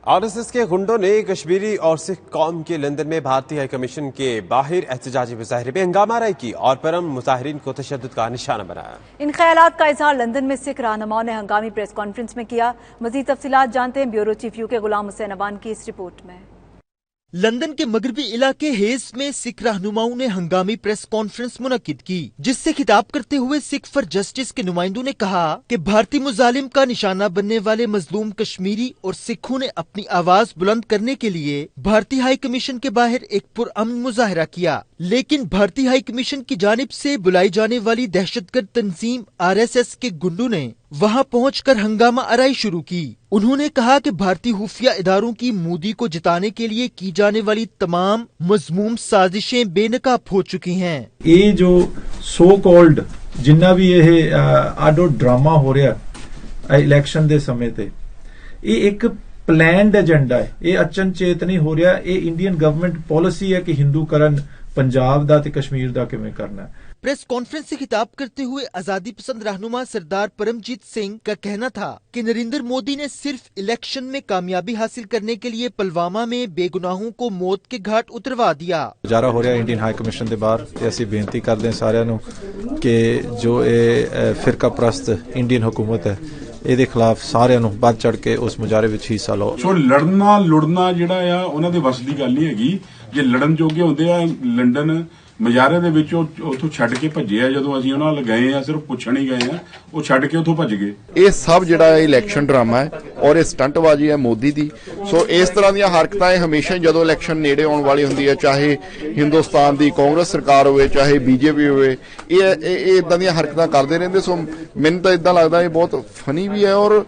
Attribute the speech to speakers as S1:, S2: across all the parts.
S1: RSS के गुंडों ने कश्मीरी और सिख कौम के लंदन में भारतीय हाई कमीशन के बाहर एहतजाजी मुजाहरे में हंगामाराई की और परम मुजाहिरीन को तशद्दुद का निशाना बनाया।
S2: इन ख्यालात का इजहार लंदन में सिख रहनुमाओं ने हंगामी प्रेस कॉन्फ्रेंस में किया। मजीद तफसीलात जानते हैं bureau chief UK Ghulam Hussain Awan की इस रिपोर्ट में।
S3: लंदन के मगरबी इलाके हेज में सिख रहनुमाओं ने हंगामी प्रेस कॉन्फ्रेंस मुनक्किद की, जिससे खिताब करते हुए सिख फॉर जस्टिस के नुमाइंदों ने कहा कि भारतीय मुजालिम का निशाना बनने वाले मजलूम कश्मीरी और सिखों ने अपनी आवाज बुलंद करने के लिए भारतीय हाई कमीशन के बाहर एक पुरअमन मुजाहरा किया, लेकिन भारतीय हाई कमीशन की जानिब से बुलाई जाने वाली दहशतगर्द तंजीम RSS के गुंडों ने वहां पहुंचकर हंगामा आराई शुरू की। उन्होंने कहा कि भारतीय खुफिया इदारों की मोदी को जिताने के लिए की जाने वाली तमाम मजमूम साजिशें बेनकाब हो चुकी हैं।
S4: ये जो सो कॉल्ड जिन्ना भी ये आडो ड्रामा हो रहा इलेक्शन दे समय ते, ये एक प्लान्ड एजेंडा है, ये अचनचेत नहीं हो रहा। ये इंडियन गवर्नमेंट पॉलिसी है कि हिंदूकरण पंजाब दा ते कश्मीर दा किवें करना है।
S3: प्रेस कॉन्फ्रेंस से खिताब करते हुए आजादी पसंद रहनुमा सरदार परमजीत सिंह का कहना था कि नरेंद्र मोदी ने सिर्फ इलेक्शन में कामयाबी हासिल करने के लिए पुलवामा में बेगुनाहों को मौत के घाट उतरवा दिया।
S5: गुजारा हो रहा इंडियन हाई कमीशन के बाहर असी बेनती करते हैं सारिਆਂ ਨੂੰ कि जो ये फिरका प्रस्त इंडियन हुकूमत है ਇਹਦੇ ਖਿਲਾਫ ਸਾਰਿਆਂ ਨੂੰ ਵੱਧ ਚੜ ਕੇ ਉਸ ਮੁਜ਼ਾਹਰੇ ਵਿੱਚ ਹਿੱਸਾ ਲਓ।
S6: ਸੋ ਲੜਨਾ ਲੁੜਨਾ ਜਿਹੜਾ ਆ ਉਹਨਾਂ ਦੇ ਵੱਸ ਦੀ ਗੱਲ ਨਹੀਂ ਹੈਗੀ। ਜੇ ਲੜਨ ਜੋਗੇ ਹੁੰਦੇ ਆ ਲੰਡਨ ਮੁਜ਼ਾਹਰੇ ਦੇ ਵਿੱਚ ਉੱਥੋਂ ਛੱਡ ਕੇ ਭੱਜੇ ਆ। ਜਦੋਂ ਅਸੀਂ ਉਹਨਾਂ ਨਾਲ ਗਏ ਆ ਸਿਰਫ ਪੁੱਛਣ ਹੀ ਗਏ ਆ, ਉਹ ਛੱਡ ਕੇ ਉੱਥੋਂ ਭੱਜ ਗਏ।
S7: ਇਹ ਸਭ ਜਿਹੜਾ ਹੈ ਇਲੈਕਸ਼ਨ ਡਰਾਮਾ ਹੈ ਔਰ ਇਹ ਸਟੰਟਬਾਜ਼ੀ ਹੈ ਮੋਦੀ ਦੀ। ਸੋ ਇਸ ਤਰ੍ਹਾਂ ਦੀਆਂ ਹਰਕਤਾਂ ਇਹ ਹਮੇਸ਼ਾ ਜਦੋਂ ਇਲੈਕਸ਼ਨ ਨੇੜੇ ਆਉਣ ਵਾਲੀ ਹੁੰਦੀ ਹੈ, ਚਾਹੇ ਹਿੰਦੁਸਤਾਨ ਦੀ ਕਾਂਗਰਸ ਸਰਕਾਰ ਹੋਵੇ ਚਾਹੇ BJP ਹੋਵੇ, ਇਹ ਇਦਾਂ ਦੀਆਂ ਹਰਕਤਾਂ ਕਰਦੇ ਰਹਿੰਦੇ। ਸੋ ਮੈਨੂੰ ਤਾਂ ਇਦਾਂ ਲੱਗਦਾ ਇਹ ਬਹੁਤ ਫਨੀ ਵੀ ਹੈ ਔਰ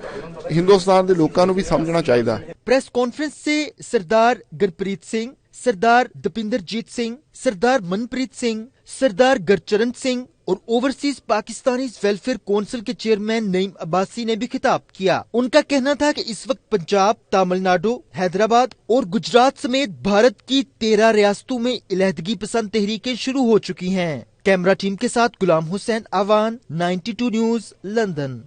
S7: ਹਿੰਦੁਸਤਾਨ ਦੇ ਲੋਕਾਂ ਨੂੰ ਵੀ ਸਮਝਣਾ ਚਾਹੀਦਾ ਹੈ।
S3: प्रेस कॉन्फ्रेंस से सरदार गुरप्रीत सिंह, सरदार दीपिंदरजीत सिंह, सरदार मनप्रीत सिंह, सरदार गुरचरण सिंह और ओवरसीज पाकिस्तानी वेलफेयर काउंसिल के चेयरमैन नईम अब्बासी ने भी खिताब किया। उनका कहना था कि इस वक्त पंजाब, तमिलनाडु, हैदराबाद और गुजरात समेत भारत की 13 रियासतों में इलेहदगी पसंद तहरीकें शुरू हो चुकी हैं। कैमरा टीम के साथ गुलाम हुसैन अवान, 92 न्यूज, लंदन।